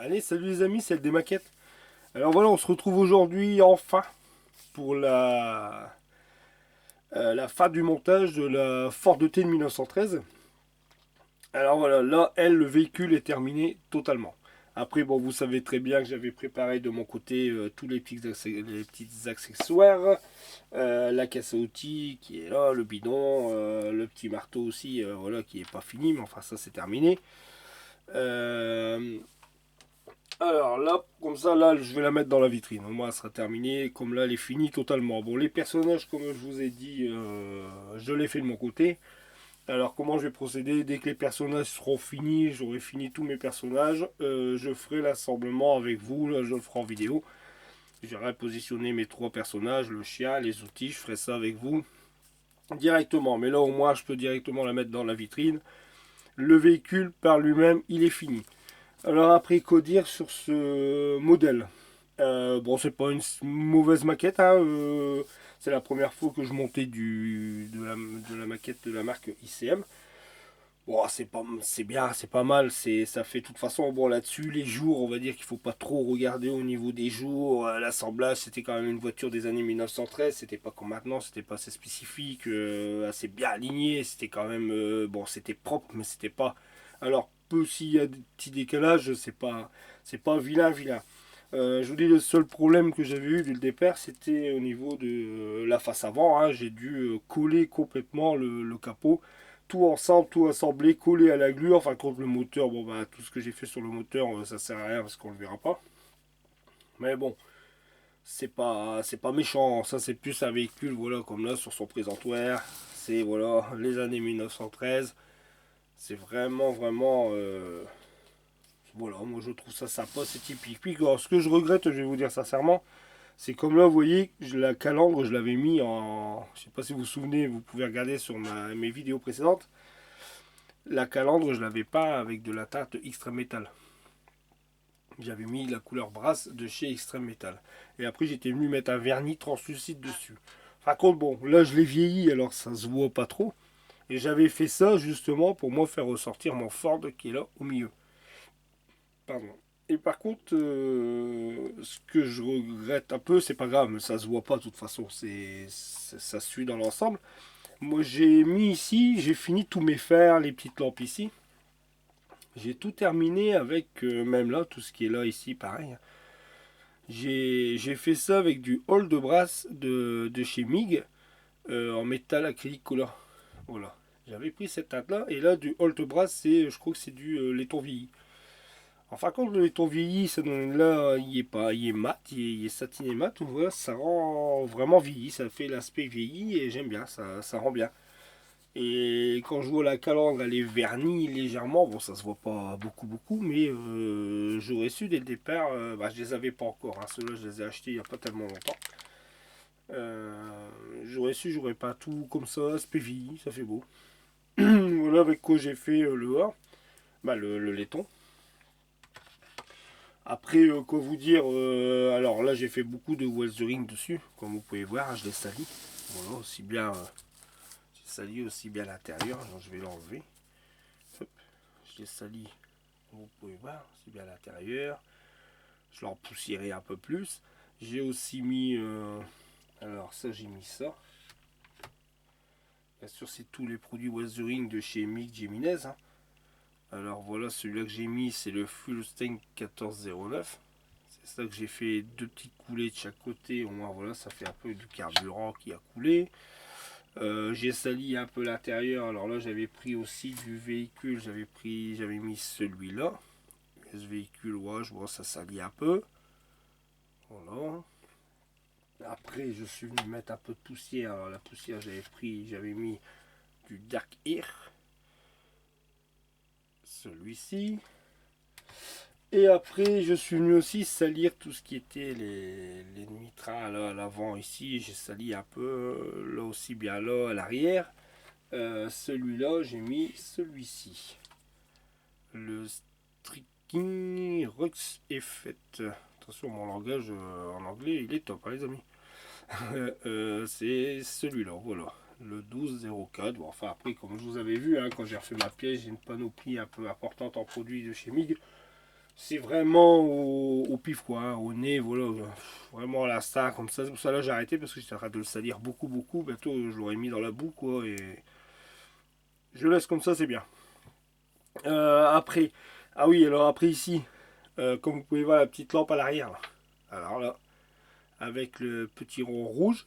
Allez, salut les amis, c'est des maquettes. Alors voilà, on se retrouve aujourd'hui enfin pour la fin du montage de la Ford T de 1913. Alors voilà, là, le véhicule est terminé totalement. Après, bon, vous savez très bien que j'avais préparé de mon côté tous les petits accessoires, la caisse à outils qui est là, le bidon, le petit marteau aussi, voilà, qui est pas fini, mais enfin ça c'est terminé. Euh, Alors là, comme ça, là, je vais la mettre dans la vitrine. Au moins, elle sera terminée. Comme là, elle est finie totalement. Bon, les personnages, comme je vous ai dit, je les fais de mon côté. Alors, comment je vais procéder? Dès que les personnages seront finis, j'aurai fini tous mes personnages, je ferai l'assemblement avec vous. Là, je le ferai en vidéo. J'irai positionner mes trois personnages, le chien, les outils. Je ferai ça avec vous directement. Mais là, au moins, je peux directement la mettre dans la vitrine. Le véhicule, par lui-même, il est fini. Alors après, qu'au dire sur ce modèle? Bon, c'est pas une mauvaise maquette, hein, c'est la première fois que je montais de la maquette de la marque ICM. Bon, c'est bien, c'est pas mal, ça fait de toute façon, bon là-dessus, les jours, on va dire qu'il faut pas trop regarder au niveau des jours. L'assemblage, c'était quand même une voiture des années 1913, c'était pas comme maintenant, c'était pas assez spécifique, assez bien aligné, c'était quand même, bon, c'était propre, mais c'était pas. Alors, peu s'il y a des petits décalages, c'est pas vilain, vilain. Je vous dis, le seul problème que j'avais eu dès le départ, c'était au niveau de la face avant, hein. J'ai dû coller complètement le capot, tout ensemble, tout assemblé, collé à la glu. Enfin, contre le moteur, bon, bah, tout ce que j'ai fait sur le moteur, ça sert à rien parce qu'on le verra pas. Mais bon, c'est pas méchant. Ça, c'est plus un véhicule, voilà, comme là, sur son présentoir. C'est, voilà, les années 1913. C'est vraiment, vraiment. Voilà, moi je trouve ça sympa, c'est typique. Puis, alors, ce que je regrette, je vais vous dire sincèrement, c'est comme là, vous voyez, la calandre, je l'avais mis en. Je sais pas si vous vous souvenez, vous pouvez regarder sur mes vidéos précédentes. La calandre, je l'avais pas avec de la teinte Extreme Metal. J'avais mis la couleur brasse de chez Extreme Metal. Et après, j'étais venu mettre un vernis translucide dessus. Par contre, bon, là, je l'ai vieilli, alors ça se voit pas trop. Et j'avais fait ça justement pour moi faire ressortir mon Ford qui est là au milieu. Pardon. Et par contre, ce que je regrette un peu, c'est pas grave, mais ça se voit pas de toute façon, ça suit dans l'ensemble. Moi j'ai mis ici, j'ai fini tous mes fers, les petites lampes ici. J'ai tout terminé avec, même là, tout ce qui est là ici, pareil. J'ai fait ça avec du hall de brasse de chez MIG en métal acrylique color. Voilà. J'avais pris cette teinte là, et là du hall de brasse, je crois que c'est du laiton vieilli. En fin de compte, le laiton vieilli, ça donne là, il est pas, il est mat, il est satiné mat, voilà, ça rend vraiment vieilli, ça fait l'aspect vieilli et j'aime bien, ça rend bien. Et quand je vois la calandre, elle est vernie légèrement, bon ça se voit pas beaucoup beaucoup, mais j'aurais su dès le départ, bah, je les avais pas encore, hein, ceux-là je les ai achetés il y a pas tellement longtemps. J'aurais su, j'aurais pas tout comme ça, aspect vieilli, ça fait beau. Voilà avec quoi j'ai fait le A, bah, le laiton. Après, quoi vous dire, alors là j'ai fait beaucoup de weathering dessus, comme vous pouvez voir, je l'ai sali. Voilà, aussi bien, j'ai sali aussi bien l'intérieur, je vais l'enlever. Hop, je l'ai sali, comme vous pouvez voir, aussi bien l'intérieur. Je l'ai empoussiéré un peu plus. J'ai aussi mis, alors ça j'ai mis ça. Bien sûr c'est tous les produits weathering de chez Mick Jimenez, hein. Alors voilà, celui-là que j'ai mis c'est le Fullstain 1409. C'est ça que j'ai fait deux petites coulées de chaque côté. Au moins voilà, ça fait un peu du carburant qui a coulé. J'ai sali un peu l'intérieur. Alors là j'avais pris aussi du véhicule. J'avais mis celui-là. Ce véhicule, ouais, je vois ça salit un peu. Voilà. Après je suis venu mettre un peu de poussière. Alors la poussière j'avais mis du Dark Air. Celui-ci. Et après, je suis venu aussi salir tout ce qui était les nitrats là, à l'avant ici. J'ai sali un peu là aussi, bien là à l'arrière. Celui-là, j'ai mis celui-ci. Le Striking Rux Effect. Attention, mon langage en anglais, il est top, hein, les amis. C'est celui-là, voilà. Le 1204. Bon, enfin, après, comme je vous avais vu, hein, quand j'ai refait ma pièce, j'ai une panoplie un peu importante en produits de chez MIG. c'est vraiment au pif quoi, hein, au nez, voilà, vraiment à l'instinct comme ça. C'est pour ça là j'ai arrêté parce que j'étais en train de le salir beaucoup beaucoup. Bientôt je l'aurais mis dans la boue quoi et je laisse comme ça, c'est bien. Après, ah oui, alors après ici, comme vous pouvez voir la petite lampe à l'arrière, là. Alors là, avec le petit rond rouge.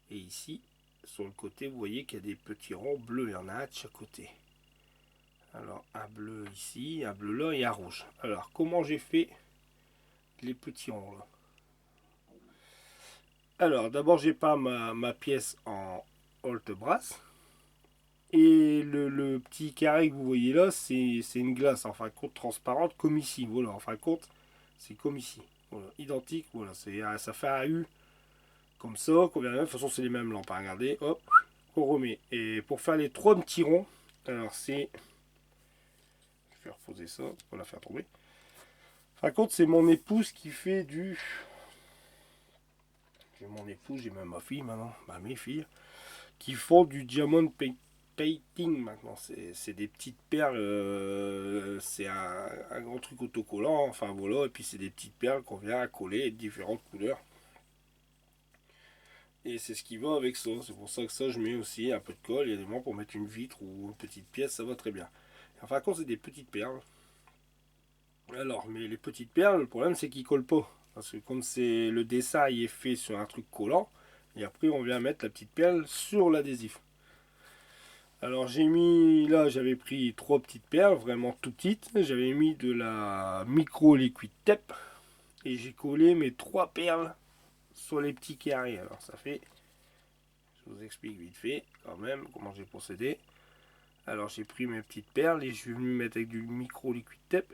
Et ici, sur le côté, vous voyez qu'il y a des petits ronds bleus. Il y en a un de chaque côté. Alors, un bleu ici, un bleu là et un rouge. Alors, comment j'ai fait les petits ronds là? Alors, d'abord, j'ai peint ma pièce en haute brasse. Et le petit carré que vous voyez là, c'est une glace, en fin de compte, transparente, comme ici. Voilà, en fin de compte, c'est comme ici. Voilà, identique, voilà, ça fait un U comme ça, qu'on vient de toute façon, c'est les mêmes lampes, hein, regardez, hop, on remet. Et pour faire les trois petits ronds, alors c'est. Je vais reposer ça pour la faire tomber. En fin de compte, c'est mon épouse qui fait du. J'ai mon épouse, j'ai même ma fille maintenant, bah, mes filles, qui font du diamond painting maintenant. C'est des petites perles, c'est un grand truc autocollant, enfin voilà, et puis c'est des petites perles qu'on vient à coller de différentes couleurs. Et c'est ce qui va avec ça. C'est pour ça que ça, je mets aussi un peu de colle. Il y a des moments pour mettre une vitre ou une petite pièce, ça va très bien. Enfin, quand c'est des petites perles. Alors, mais les petites perles, le problème, c'est qu'ils collent pas. Parce que comme c'est le dessin il est fait sur un truc collant, et après, on vient mettre la petite perle sur l'adhésif. Alors, j'ai mis, là, j'avais pris trois petites perles, vraiment tout petites. J'avais mis de la micro liquid tape. Et j'ai collé mes trois perles sur les petits carrés. Alors, ça fait. Je vous explique vite fait, quand même, comment j'ai procédé. Alors j'ai pris mes petites perles et je suis venu mettre avec du micro liquid tape.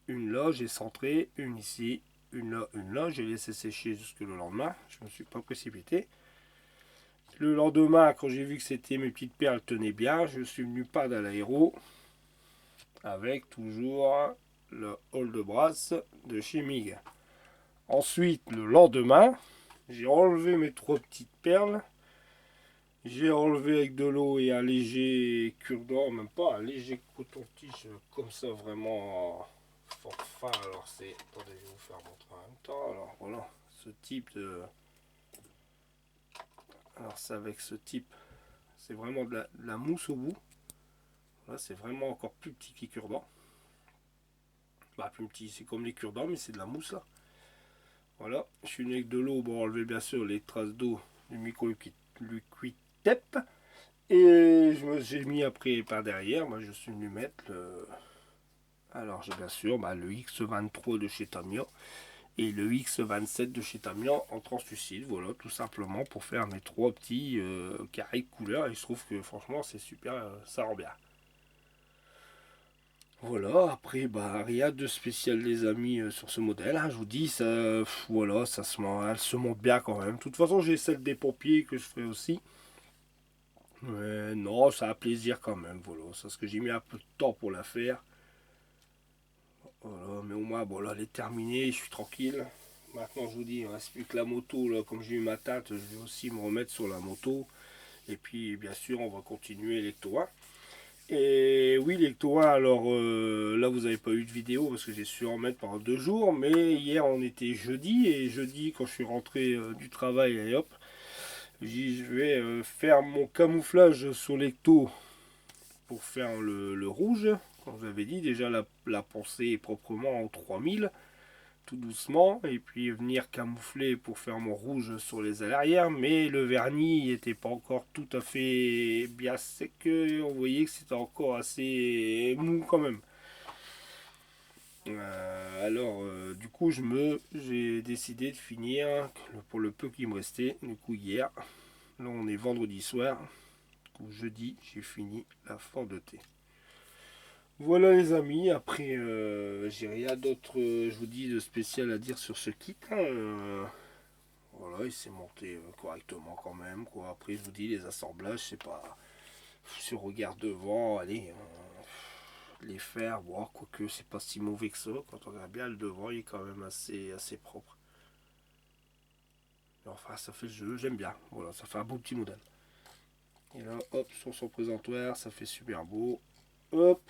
Une là, j'ai centré, une ici, une là. J'ai laissé sécher jusque le lendemain. Je ne me suis pas précipité. Le lendemain, quand j'ai vu que c'était mes petites perles tenaient bien, je suis venu pas à l'aéro avec toujours le hall de brasse de chez Mig. Ensuite, le lendemain, j'ai enlevé mes trois petites perles. J'ai enlevé avec de l'eau et un léger cure-dent, même pas un léger coton-tige comme ça, vraiment fort fin. Alors c'est, attendez, je vais vous faire montrer en même temps. Alors voilà, ce type de, alors c'est avec ce type, c'est vraiment de la mousse au bout. Là c'est vraiment encore plus petit que les cure-dents. Bah plus petit, c'est comme les cure-dents, mais c'est de la mousse là. Voilà, je suis venu avec de l'eau pour enlever bien sûr les traces d'eau du micro-liquid tape. Et j'ai mis après par derrière, moi je suis venu mettre le. Alors j'ai bien sûr le X23 de chez Tamiya et le X27 de chez Tamiya en translucide, voilà, tout simplement pour faire mes trois petits carrés de couleurs. Et je trouve que franchement c'est super, ça rend bien. Voilà, après rien de spécial les amis sur ce modèle, hein, je vous dis, ça, voilà, elle se monte bien quand même. De toute façon j'ai celle des pompiers que je ferai aussi. Mais non, ça a plaisir quand même, voilà. C'est ce que j'ai mis un peu de temps pour la faire. Voilà, mais au moins, bon là, elle est terminée, je suis tranquille. Maintenant, je vous dis, il ne reste plus que la moto, là, comme j'ai eu ma tâte, je vais aussi me remettre sur la moto. Et puis, bien sûr, on va continuer l'Ecto 1. Et oui, l'Ecto 1, alors là, vous n'avez pas eu de vidéo parce que j'ai su en mettre pendant 2 jours. Mais hier, on était jeudi, et jeudi, quand je suis rentré du travail, et hop, j'ai dit, je vais faire mon camouflage sur l'Ecto pour faire le rouge. Comme je vous avais dit, déjà la pensée est proprement en 3000, tout doucement, et puis venir camoufler pour faire mon rouge sur les ailes arrière, mais le vernis n'était pas encore tout à fait bien sec, on voyait que c'était encore assez mou quand même. Alors du coup j'ai décidé de finir pour le peu qui me restait, du coup hier, là on est vendredi soir, du coup jeudi j'ai fini la fente de thé. Voilà les amis, après j'ai rien d'autre, je vous dis, de spécial à dire sur ce kit, hein. Voilà, il s'est monté correctement quand même, quoi. Après je vous dis, les assemblages, c'est pas. Si on regarde devant, allez, les faire, voir, quoique c'est pas si mauvais que ça. Quand on regarde bien le devant, il est quand même assez propre. Et enfin, ça fait le jeu, j'aime bien. Voilà, ça fait un beau petit modèle. Et là, hop, sur son présentoir, ça fait super beau. Hop,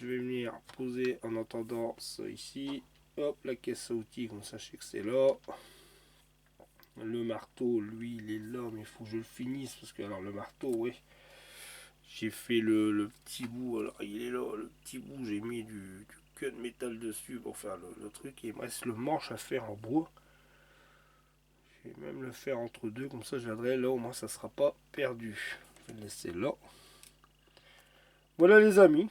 Je vais venir poser en attendant ça ici. Hop, la caisse à outils, comme ça je sais que c'est là. Le marteau, lui, il est là, mais il faut que je le finisse. Parce que, alors, le marteau, oui. J'ai fait le petit bout. Alors, il est là, le petit bout. J'ai mis du queue de métal dessus pour faire le truc. Et il me reste le manche à faire en bois. Je vais même le faire entre deux. Comme ça, je viendrai là. Au moins, ça sera pas perdu. Je vais le laisser là. Voilà, les amis.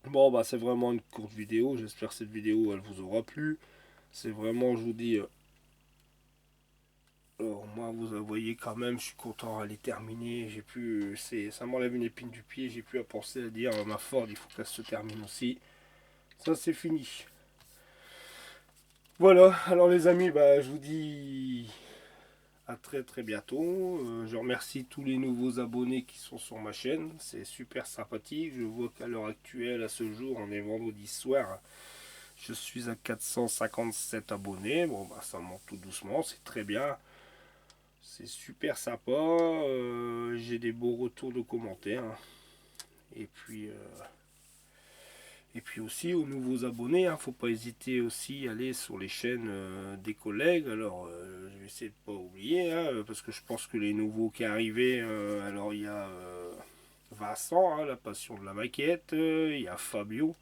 Bon, bah, c'est vraiment une courte vidéo. J'espère que cette vidéo, elle vous aura plu. C'est vraiment, je vous dis. Alors, moi, vous voyez quand même, je suis content, elle est terminée. J'ai pu, ça m'enlève une épine du pied. J'ai plus à penser à dire ma Ford, il faut qu'elle se termine aussi. Ça, c'est fini. Voilà. Alors, les amis, bah, je vous dis à très très bientôt. Je remercie tous les nouveaux abonnés qui sont sur ma chaîne. C'est super sympathique. Je vois qu'à l'heure actuelle, à ce jour, on est vendredi soir. Je suis à 457 abonnés. Bon, bah, ça monte tout doucement. C'est très bien. C'est super sympa. J'ai des beaux retours de commentaires. Et puis aussi aux nouveaux abonnés, hein, faut pas hésiter aussi à aller sur les chaînes des collègues. Alors je vais essayer de pas oublier, hein, parce que je pense que les nouveaux qui arrivaient, alors il y a Vincent, hein, la passion de la maquette, il y a Fabio,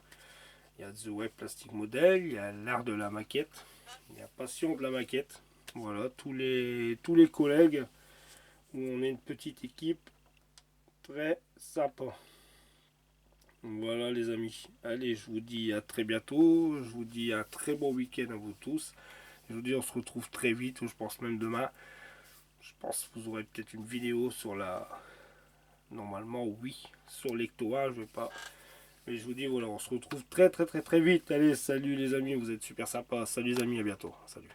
il y a The Web Plastic Model, il y a l'art de la maquette, il y a passion de la maquette. Voilà, tous les collègues où on est une petite équipe très sympa. Voilà les amis. Allez, je vous dis à très bientôt. Je vous dis un très bon week-end à vous tous. Je vous dis on se retrouve très vite, je pense même demain. Je pense que vous aurez peut-être une vidéo sur la... Normalement oui, sur l'Ecto 1, je vais pas... Mais je vous dis voilà, on se retrouve très très très très vite. Allez, salut les amis, vous êtes super sympas. Salut les amis, à bientôt. Salut.